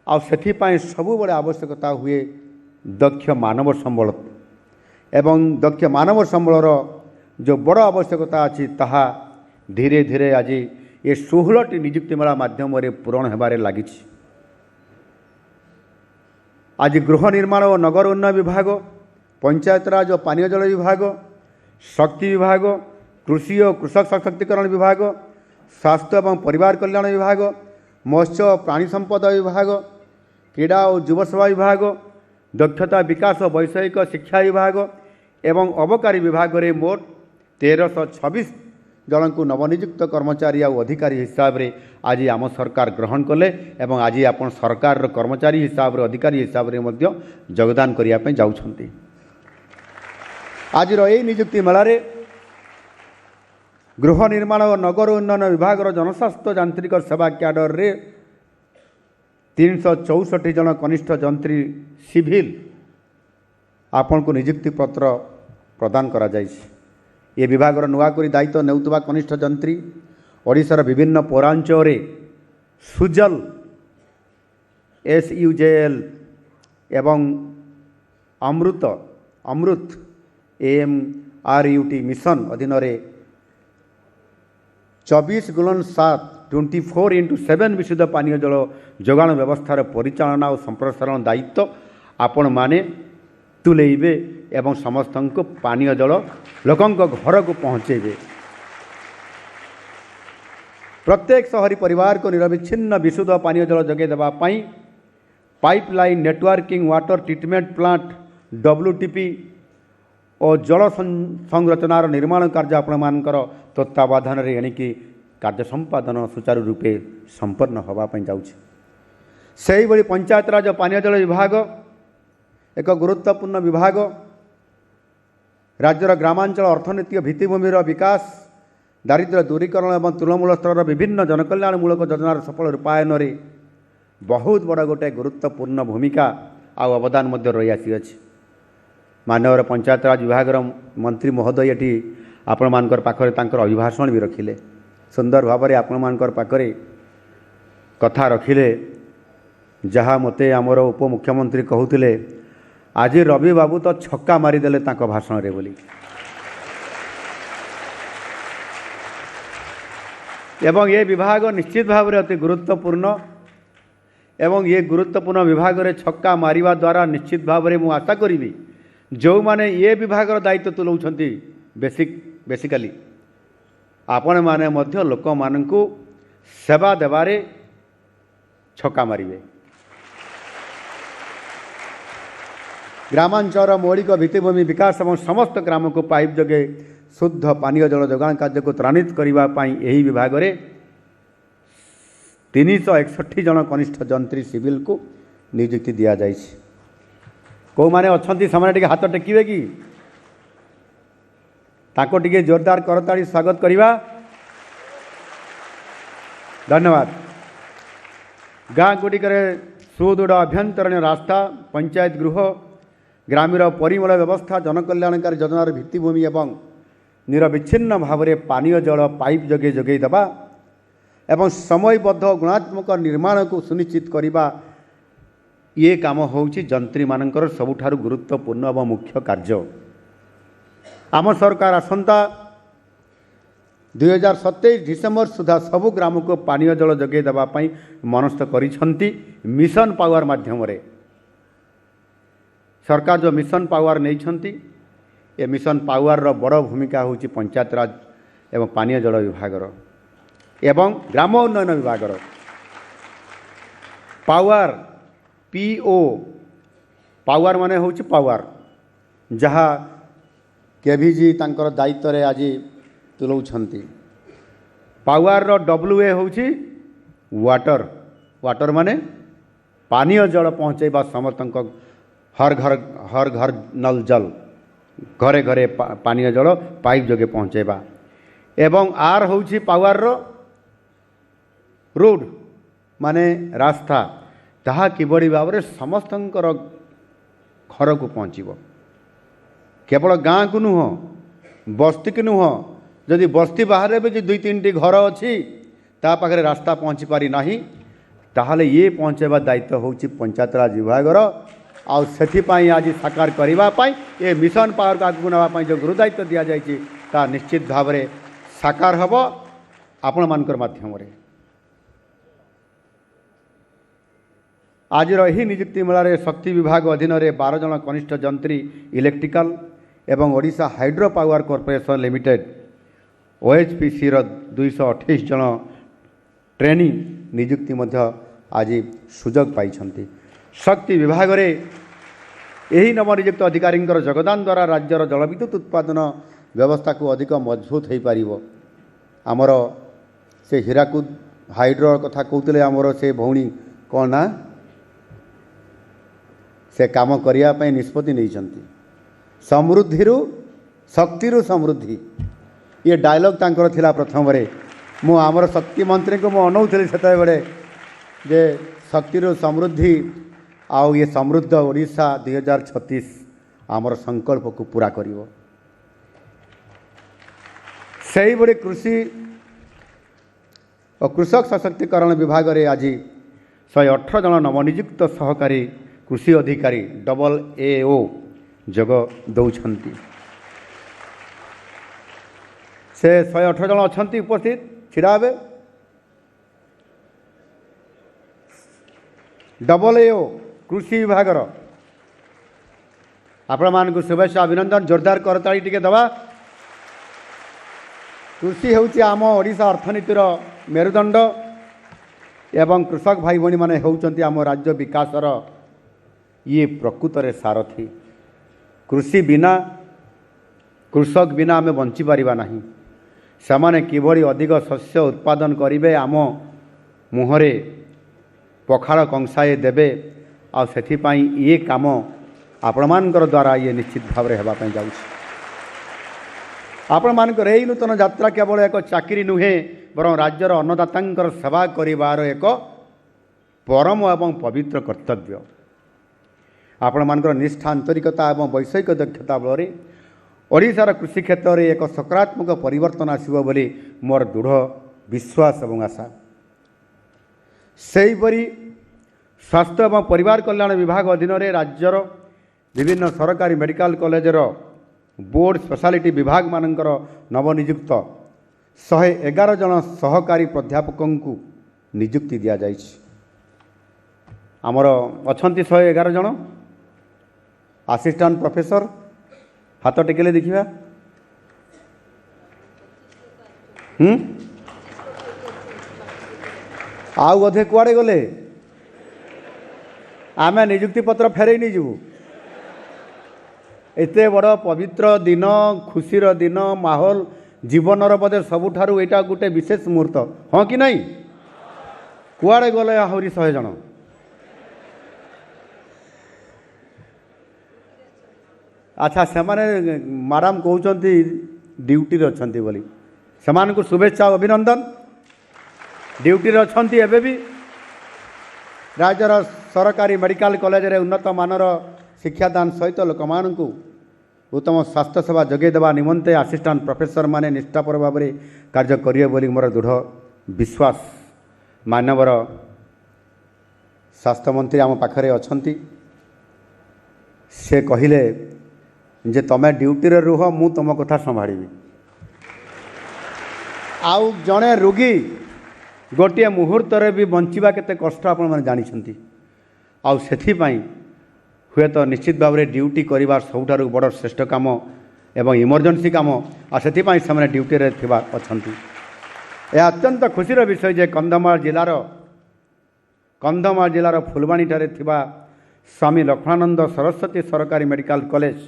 आथिपाई सबुबले आवश्यकता हुए दक्ष मानव संबल एवं दक्ष मानव संबलर जो बड़ आवश्यकता अच्छी ताहा धीरे धीरे आज ये 16टी नियुक्ति मेला माध्यम पूरण होबारे लगी। आज गृह निर्माण और नगर उन्नयन विभाग, पंचायतराज और पानीय जल विभाग, शक्ति विभाग, कृषि और कृषक सशक्तिकरण विभाग, स्वास्थ्य और परिवार कल्याण विभाग, मत्स्य और प्राणी संपद विभाग, क्रीड़ा और युव सेवा विभाग, दक्षता विकास और वैषयिक शिक्षा विभाग एवं अबकारी विभाग में मोट 1326 जन को नवनियुक्त कर्मचारी और अधिकारी हिसाब रे आज आम सरकार ग्रहण कले एवं आज आपण सरकार कर्मचारी हिसाब रे अधिकारी हिसाब रे मध्य योगदान करिया पे जाउछंती। आज यही नियुक्ति मेलारे गृह निर्माण और नगर उन्नयन विभाग जनस्वास्थ्य यांत्रिक सेवा क्याडर रे 364 जन कनिष्ठ जंत्री सिविल आपण को नियुक्ति पत्र प्रदान करा जायछि। ये विभाग नुआकरी दायित्व नेउतबा कनिष्ठ जंत्री ओडिशार विभिन्न पौरांचल सुजल SUJL एवं अमृत AMRUT मिशन अधीन 24x7 24x7 विशुद्ध पानीय जल जोगाण व्यवस्थार परिचालना और संप्रसारण दायित्व आपण माने तुलेबे एवं समस्त को पानीय जल लोकों घर को पहुँचेबे। प्रत्येक शहरी परिवार को निरविच्छिन्न विशुद्ध पानीय जल जगे देवा पाई pipeline networking water treatment plant WTP और जल संरचनार निर्माण कार्य आपण मानकर तत्वावधान रे एणिकी कार्य संपादन सुचारू रूपे संपन्न होगापी जाऊँगी। से ही पंचायतराज पानीय जल विभाग एक गुरुत्वपूर्ण विभाग राज्यर ग्रामांचल अर्थनैतिक भित्तिभूमिर विकास दारिद्र्य दूरीकरण और तृणमूल स्तर विभिन्न जनकल्याणमूलक योजनार सफल रूपायन में बहुत बड़ गोटे गुरुत्वपूर्ण भूमिका आ अवदान रही आसी। माननीय पंचायतराज विभाग मंत्री महोदय ये आपण मानकर पाखरे तांकर अभिभाषण भी रखिले सुंदर भाव में आपण मानकर पाखरे कथा रखिले जहाँ मते आमर उपमुख्यमंत्री कहूतिले आज रवि बाबू तो छक्का मारिदेले तांको भाषण रे बोली एवं ये विभाग निश्चित भाव में अति गुरुत्वपूर्ण एवं ये गुरुत्वपूर्ण विभाग रे छक्का मारिबा द्वारा निश्चित भाव में मुझे आशा करी जो माने ये विभाग दायित्व तुलाउछंती बेसिकली आपण माने मध्य लोक माननकु सेवा देवारे छक्का मारिबे। ग्रामांचल मौलिक भित्तिभूमि विकास और समस्त ग्राम को पाइप जगे शुद्ध पानीय जल जोगाण कार्य को त्रान्वित करने यही विभाग में 361 जन कनिष्ठ जंत्री सिविल को नियुक्ति दि जाए। कौ माने अच्छी से हाथ टेकिए कि ताको टिके जोरदार करताड़ी स्वागत करवा। धन्यवाद। गाँ गुड़िक सुदृढ़ अभ्यंतरण रास्ता पंचायत गृह ग्रामीण परिमल व्यवस्था जनकल्याणकारी योजनार भित्तिभूमि एवं निरविच्छिन्न भाव में पानीय जल पाइप जगे जगै देवा एवं समयबद्ध गुणात्मक निर्माण को सुनिश्चित करने ये काम होउछि जंत्री मानकर सबुठारु गुरुत्वपूर्ण और मुख्य कार्य। आम सरकार आसंता 2027 डिसेम्बर सुधा सबु ग्राम को पानीय जल जगे देवा पई मनस्थ करिसंती मिशन पावर माध्यम रे। सरकार जो मिशन पावर नहीं ये मिशन पावर रो बड़ भूमिका होची पंचायतराज एवं पानीय जल विभाग एवं ग्राम उन्नयन विभाग पावर PO पावर माने होची पावर जहाँ केभिजी तांकर दायित्व रे आज तुलाउछंती। पावर रो WA होची वाटर वाटर माने पानीय जल पहुँचेबा समस्तक हर घर नल जल घरे घरे पानीय जल पाइप जगे पहुँचेबा एवं आर होची पावर रो रोड माने रास्ता ताहा किबड़ी भाव में समस्तंकर घर को पहुँचब केवल गाँ को नुह बस्ती की नुह जदि बस्ती बाहर भी 2-3टी घर अच्छी ता पाखे रास्ता पहुँची पारि नहीं ताहले ये पहुँचेबा दायित्व होची पंचायतराज विभागर आउ सेथिपाई आज साकार करने ये मिशन पावर को आगू नापी जो गुरुदायित्व दि जाइए ता निश्चित भाव में साकार हम आपण मानकर माध्यम आज यही नियुक्ति मेलार शक्ति विभाग अधीन में 12 जन कनिष्ठ जंत्री इलेक्ट्रिकल एवं Odisha hydro power corporation limited OHPC 228 जन ट्रेनी नियुक्ति आज सुजोग पाई शक्ति विभाग रे यही नवनियुक्त अधिकारी योगदान द्वारा राज्यर जलविद्युत उत्पादन व्यवस्था को अधिक मजबूत हो पार आमर से हीराकुद हाइड्रो कथा कहते आमर से भौणी कौन ना से काम करने निष्पत्ति नहीं समृद्धि शक्ति समृद्धि ये डायलॉग तांकर थिला प्रथम रे मु आमर शक्ति मंत्री को अनौली से जे शक्ति समृद्धि आउ ये समृद्ध ओडिशा 2036 आमर संकल्प को पूरा करिवो सही बड़े कृषि और कृषक सशक्तिकरण विभाग रे आज 118 जन नवनियुक्त सहकारी कृषि अधिकारी AAO जग दौरान से 118 जन अच्छा उपस्थित छिड़ा हे AAO कृषि विभाग आपण मान शुभेच्छा अभिनंदन जोरदार करताली टिके दबा कृषि होउची आम ओडिशा अर्थनीतिर मेरुदंड एवं कृषक भाई भणी माने होउचंती आम राज्य विकासर ये प्रकृत रे सारथी कृषि बिना कृषक बिना आम बंची पारिबा नाही सेमाने किभଳି अधिक शस्य उत्पादन करिवे आम मुहरे पखाड़ कंसाए देवे आ सेथिपाई ये काम आपण मानकर द्वारा ये निश्चित भाव में होगापी जाऊँ आपण मानकर यही नूतन यात्रा केवल एक चाकरी नुहे बर राज्यर अन्नदाता सेवा करिवार एक परम एवं पवित्र कर्तव्य आपण मानकर निष्ठा आंतरिकता एवं वैषयिक दक्षता बल ओडिशार कृषि क्षेत्र में एक सकारात्मक परिवर्तन आसब बोली मोर दृढ़ विश्वास और आशा सेहीपरि स्वास्थ्य एवं परिवार कल्याण विभाग अधीन में राज्यर विभिन्न सरकारी मेडिकल कॉलेजर बोर्ड स्पेशलिटी विभाग मानकर नवनियुक्त 111 जन सहकारी प्राध्यापकों को नियुक्ति दि जाइए आमर अच्छा 111 जन असिस्टेंट प्रोफेसर हाथ टेकले देखा आउ अधे कुआड़े गले आम नियुक्ति पत्र फेरई नहीं जीवु एते बड़ पवित्र दिन खुशीर दिन माहौल जीवनर बोधे सबुठारु एटा गोटे विशेष मुहूर्त हाँ कि नहीं कुआड़े गले आहरी 100 जन अच्छा से मैडम कहते ड्यूटी अच्छा बोली से शुभेच्छा अभिनंदन ड्यूटी अच्छा एवं भी राज्यर सरकारी मेडिकल कॉलेज रे उन्नत मानर शिक्षादान सहित लोक मानू उत्तम स्वास्थ्य सेवा जोगे देवा निमंते असिस्टेंट प्रोफेसर माने निष्ठापर भाव में कार्य करिए बोली मोर दृढ़ विश्वास मानवर स्वास्थ्य मंत्री आम पाखरे अछंती से कहिले जे तमे ड्यूटी रे रुह मु तुम कथा संभाड़ी आउ जड़े रोगी गोटे मुहूर्त भी बंचवा केते कष्ट आपण माने जानिछंती आउ सेथिपाई हुए तो निश्चित भाव में ड्यूटी करिवार सबुठारु बड़ श्रेष्ठ काम एवं इमरजेंसी काम आ सेथिपाई से ड्यूटी रे थिबा अछंती यह अत्यंत खुशीर विषय जे कंधमाल जिलार फुलवाणी ठारे थिबा स्वामी लक्ष्मणानंद सरस्वती सरकारी मेडिकल कॉलेज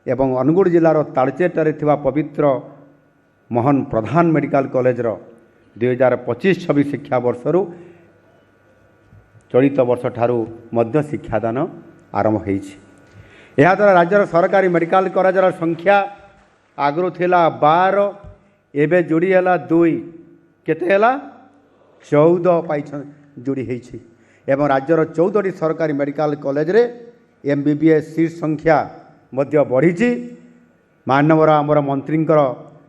एवं अनुगुड़ जिलार तालचेर थिबा पवित्र मोहन प्रधान मेडिकल कॉलेज 2025-26 शिक्षा वर्षरु चलित वर्ष ठारू मध्य शिक्षादान आरंभ होइछि। यह द्वारा राज्यर सरकारी मेडिकल कॉलेजर संख्या आगु थिला 12 एबे जोड़ी है 2 केते है 14 पाई जोड़ी होइछि एवं राज्यर 14टी सरकारी मेडिकल कॉलेज रे MBBS सीट संख्या मध्य बढ़ी मानवर आमर मंत्रींकर